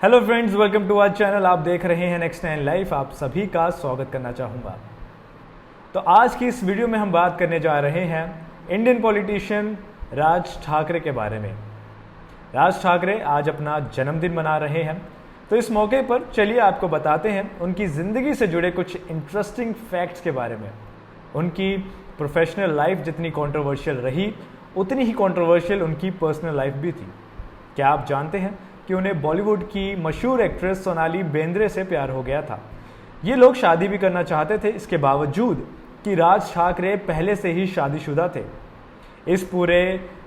Hello friends, welcome to our channel. आप देख रहे हैं नेक्स्ट 9 लाइफ। आप सभी का स्वागत करना चाहूँगा। तो आज की इस वीडियो में हम बात करने जा रहे हैं इंडियन पॉलिटिशियन राज ठाकरे के बारे में। राज ठाकरे आज अपना जन्मदिन मना रहे हैं, तो इस मौके पर चलिए आपको बताते हैं उनकी ज़िंदगी से जुड़े कुछ इंटरेस्टिंग फैक्ट्स के बारे में। उनकी प्रोफेशनल लाइफ जितनी कंट्रोवर्शियल रही, उतनी ही कंट्रोवर्शियल उनकी पर्सनल लाइफ भी थी। क्या आप जानते हैं कि उन्हें बॉलीवुड की मशहूर एक्ट्रेस सोनाली बेंद्रे से प्यार हो गया था। ये लोग शादी भी करना चाहते थे, इसके बावजूद कि राज ठाकरे पहले से ही शादीशुदा थे। इस पूरे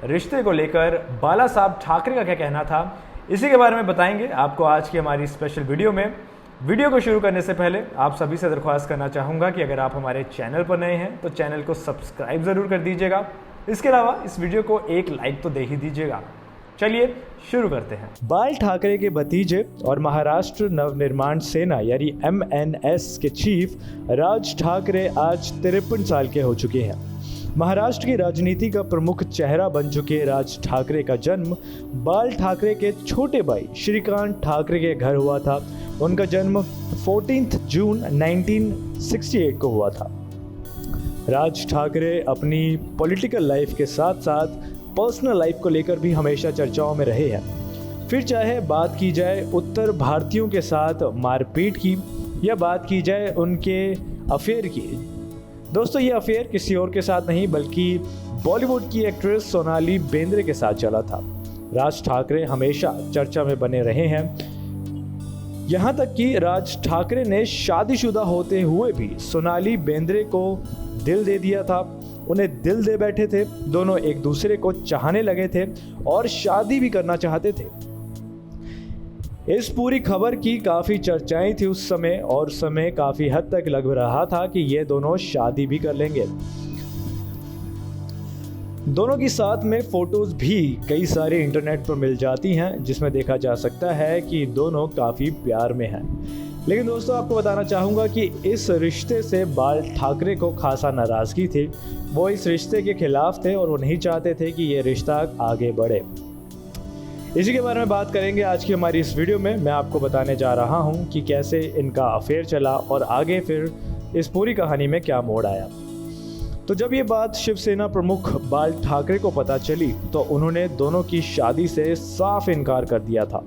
रिश्ते को लेकर बाला साहब ठाकरे का क्या कहना था, इसी के बारे में बताएंगे आपको आज की हमारी स्पेशल वीडियो में। वीडियो को शुरू करने से पहले आप सभी से दरख्वास्त करना चाहूँगा कि अगर आप हमारे चैनल पर नए हैं तो चैनल को सब्सक्राइब ज़रूर कर दीजिएगा। इसके अलावा इस वीडियो को एक लाइक तो दे ही दीजिएगा। चलिए शुरू करते हैं। बाल ठाकरे के भतीजे और महाराष्ट्र नवनिर्माण सेना यानी MNS के चीफ राज ठाकरे आज 53 साल के हो चुके हैं। महाराष्ट्र की राजनीति का प्रमुख चेहरा बन चुके राज ठाकरे का जन्म बाल ठाकरे के छोटे भाई श्रीकांत ठाकरे के घर हुआ था। उनका जन्म 14 जून 1968 को हुआ था। राज ठाकरे अपनी पॉलिटिकल लाइफ के साथ साथ पर्सनल लाइफ को लेकर भी हमेशा चर्चाओं में रहे हैं। फिर चाहे बात की जाए उत्तर भारतीयों के साथ मारपीट की या बात की जाए उनके अफेयर की। दोस्तों, ये अफेयर किसी और के साथ नहीं बल्कि बॉलीवुड की एक्ट्रेस सोनाली बेंद्रे के साथ चला था। राज ठाकरे हमेशा चर्चा में बने रहे हैं। यहाँ तक कि राज ठाकरे ने शादीशुदा होते हुए भी सोनाली बेंद्रे को दिल दे दिया था, उन्हें दिल दे बैठे थे। दोनों एक दूसरे को चाहने लगे थे और शादी भी करना चाहते थे। इस पूरी खबर की काफ़ी चर्चाएं थी उस समय, और समय काफ़ी हद तक लग रहा था कि ये दोनों शादी भी कर लेंगे। दोनों की साथ में फोटोज भी कई सारे इंटरनेट पर मिल जाती हैं, जिसमें देखा जा सकता है कि दोनों काफ़ी प्यार में हैं। लेकिन दोस्तों, आपको बताना चाहूँगा कि इस रिश्ते से बाल ठाकरे को खासा नाराज़गी थी। वो इस रिश्ते के खिलाफ थे और वो नहीं चाहते थे कि ये रिश्ता आगे बढ़े। इसी के बारे में बात करेंगे आज की हमारी इस वीडियो में। मैं आपको बताने जा रहा हूँ कि कैसे इनका अफेयर चला और आगे फिर इस पूरी कहानी में क्या मोड़ आया। तो जब ये बात शिवसेना प्रमुख बाल ठाकरे को पता चली तो उन्होंने दोनों की शादी से साफ इनकार कर दिया था।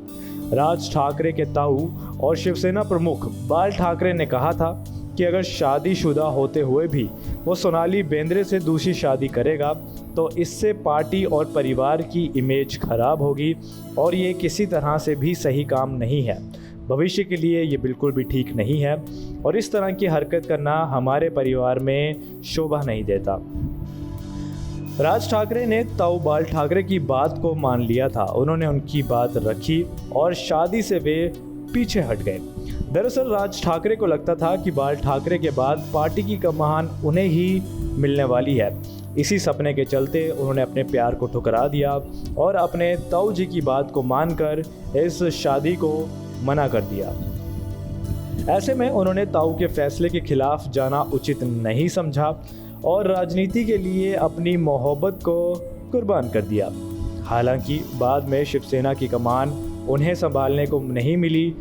राज ठाकरे के ताऊ और शिवसेना प्रमुख बाल ठाकरे ने कहा था कि अगर शादीशुदा होते हुए भी वो सोनाली बेंद्रे से दूसरी शादी करेगा तो इससे पार्टी और परिवार की इमेज खराब होगी और ये किसी तरह से भी सही काम नहीं है। भविष्य के लिए ये बिल्कुल भी ठीक नहीं है और इस तरह की हरकत करना हमारे परिवार में शोभा नहीं देता। राज ठाकरे ने ताऊ बाल ठाकरे की बात को मान लिया था। उन्होंने उनकी बात रखी और शादी से वे पीछे हट गए। दरअसल राज ठाकरे को लगता था कि बाल ठाकरे के बाद पार्टी की कमान उन्हें ही मिलने वाली है। इसी सपने के चलते उन्होंने अपने प्यार को ठुकरा दिया और अपने ताऊ जी की बात को मानकर इस शादी को मना कर दिया। ऐसे में उन्होंने ताऊ के फैसले के खिलाफ जाना उचित नहीं समझा और राजनीति के लिए अपनी मोहब्बत को कुर्बान कर दिया। हालांकि बाद में शिवसेना की कमान उन्हें संभालने को नहीं मिली।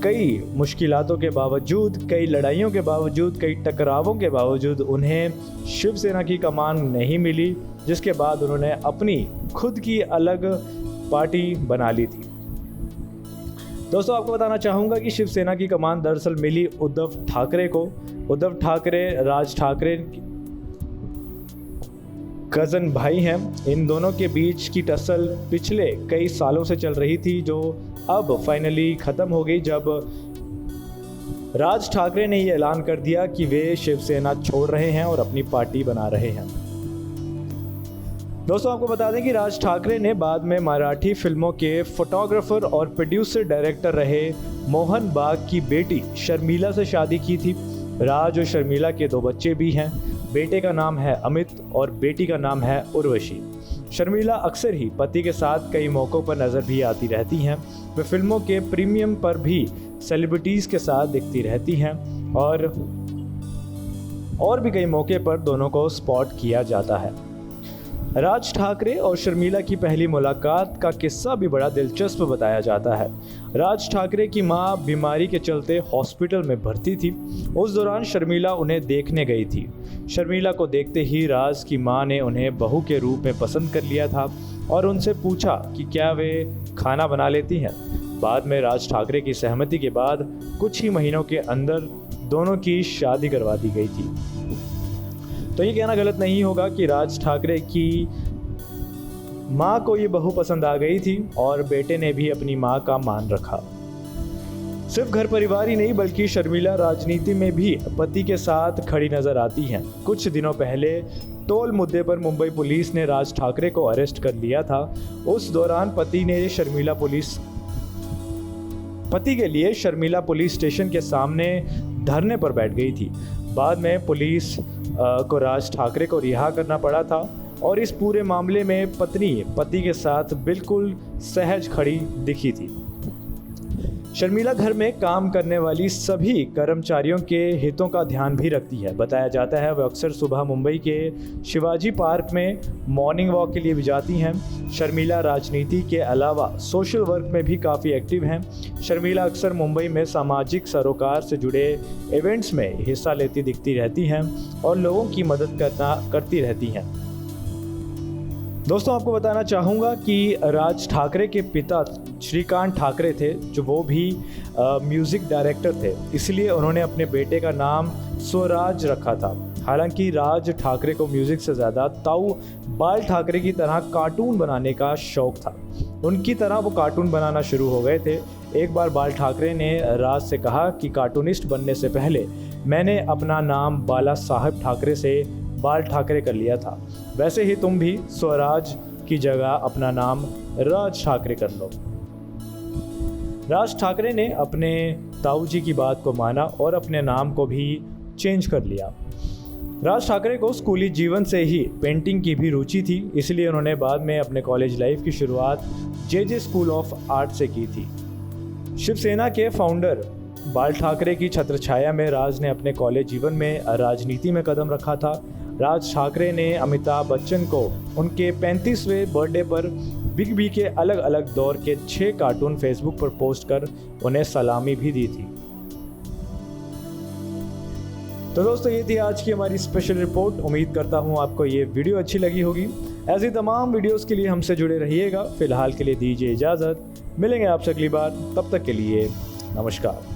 कई मुश्किलातों के बावजूद, कई लड़ाइयों के बावजूद, कई टकरावों के बावजूद उन्हें शिवसेना की कमान नहीं मिली, जिसके बाद उन्होंने अपनी खुद की अलग पार्टी बना ली थी। दोस्तों, आपको बताना चाहूँगा कि शिवसेना की कमान दरअसल मिली उद्धव ठाकरे को। उद्धव ठाकरे राज ठाकरे कज़न भाई हैं। इन दोनों के बीच की टसल पिछले कई सालों से चल रही थी, जो अब फाइनली ख़त्म हो गई जब राज ठाकरे ने ये ऐलान कर दिया कि वे शिवसेना छोड़ रहे हैं और अपनी पार्टी बना रहे हैं। दोस्तों, आपको बता दें कि राज ठाकरे ने बाद में मराठी फिल्मों के फोटोग्राफर और प्रोड्यूसर डायरेक्टर रहे मोहन बाग की बेटी शर्मिला से शादी की थी। राज और शर्मिला के 2 बच्चे भी हैं। बेटे का नाम है अमित और बेटी का नाम है उर्वशी। शर्मिला अक्सर ही पति के साथ कई मौक़ों पर नज़र भी आती रहती हैं। वे फिल्मों के प्रीमियम पर भी सेलिब्रिटीज़ के साथ दिखती रहती हैं और भी कई मौके पर दोनों को स्पॉट किया जाता है। राज ठाकरे और शर्मिला की पहली मुलाकात का किस्सा भी बड़ा दिलचस्प बताया जाता है। राज ठाकरे की मां बीमारी के चलते हॉस्पिटल में भर्ती थी। उस दौरान शर्मिला उन्हें देखने गई थी। शर्मिला को देखते ही राज की मां ने उन्हें बहू के रूप में पसंद कर लिया था और उनसे पूछा कि क्या वे खाना बना लेती हैं। बाद में राज ठाकरे की सहमति के बाद कुछ ही महीनों के अंदर दोनों की शादी करवा दी गई थी। तो ये कहना गलत नहीं होगा कि राज ठाकरे की मां को ये बहू पसंद आ गई थी और बेटे ने भी अपनी मां का मान रखा। सिर्फ घर परिवार ही नहीं बल्कि शर्मिला राजनीति में भी पति के साथ खड़ी नजर आती हैं। कुछ दिनों पहले टोल मुद्दे पर मुंबई पुलिस ने राज ठाकरे को अरेस्ट कर लिया था। उस दौरान पति के लिए शर्मिला पुलिस स्टेशन के सामने धरने पर बैठ गई थी। बाद में पुलिस को राज ठाकरे को रिहा करना पड़ा था और इस पूरे मामले में पत्नी पति के साथ बिल्कुल सहज खड़ी दिखी थी। शर्मिला घर में काम करने वाली सभी कर्मचारियों के हितों का ध्यान भी रखती है। बताया जाता है वह अक्सर सुबह मुंबई के शिवाजी पार्क में मॉर्निंग वॉक के लिए भी जाती हैं। शर्मिला राजनीति के अलावा सोशल वर्क में भी काफ़ी एक्टिव हैं। शर्मिला अक्सर मुंबई में सामाजिक सरोकार से जुड़े इवेंट्स में हिस्सा लेती दिखती रहती हैं और लोगों की मदद करती रहती हैं। दोस्तों, आपको बताना चाहूँगा कि राज ठाकरे के पिता श्रीकांत ठाकरे थे, जो वो भी म्यूज़िक डायरेक्टर थे, इसलिए उन्होंने अपने बेटे का नाम स्वराज रखा था। हालांकि राज ठाकरे को म्यूज़िक से ज़्यादा ताऊ बाल ठाकरे की तरह कार्टून बनाने का शौक़ था। उनकी तरह वो कार्टून बनाना शुरू हो गए थे। एक बार बाल ठाकरे ने राज से कहा कि कार्टूनिस्ट बनने से पहले मैंने अपना नाम बाला साहब ठाकरे से बाल ठाकरे कर लिया था, वैसे ही तुम भी स्वराज की जगह अपना नाम राज ठाकरे कर लो। राज ठाकरे ने अपने ताऊ जी की बात को माना और अपने नाम को भी चेंज कर लिया। राज ठाकरे को स्कूली जीवन से ही पेंटिंग की भी रुचि थी, इसलिए उन्होंने बाद में अपने कॉलेज लाइफ की शुरुआत जे स्कूल ऑफ आर्ट से की थी। शिवसेना के फाउंडर बाल ठाकरे की छत्रछाया में राज ने अपने कॉलेज जीवन में राजनीति में कदम रखा था। राज ठाकरे ने अमिताभ बच्चन को उनके 35वें बर्थडे पर बिग बी के अलग अलग दौर के 6 कार्टून फेसबुक पर पोस्ट कर उन्हें सलामी भी दी थी। तो दोस्तों, ये थी आज की हमारी स्पेशल रिपोर्ट। उम्मीद करता हूँ आपको ये वीडियो अच्छी लगी होगी। ऐसी तमाम वीडियोस के लिए हमसे जुड़े रहिएगा। फिलहाल के लिए दीजिए इजाज़त। मिलेंगे आपसे अगली बार, तब तक के लिए नमस्कार।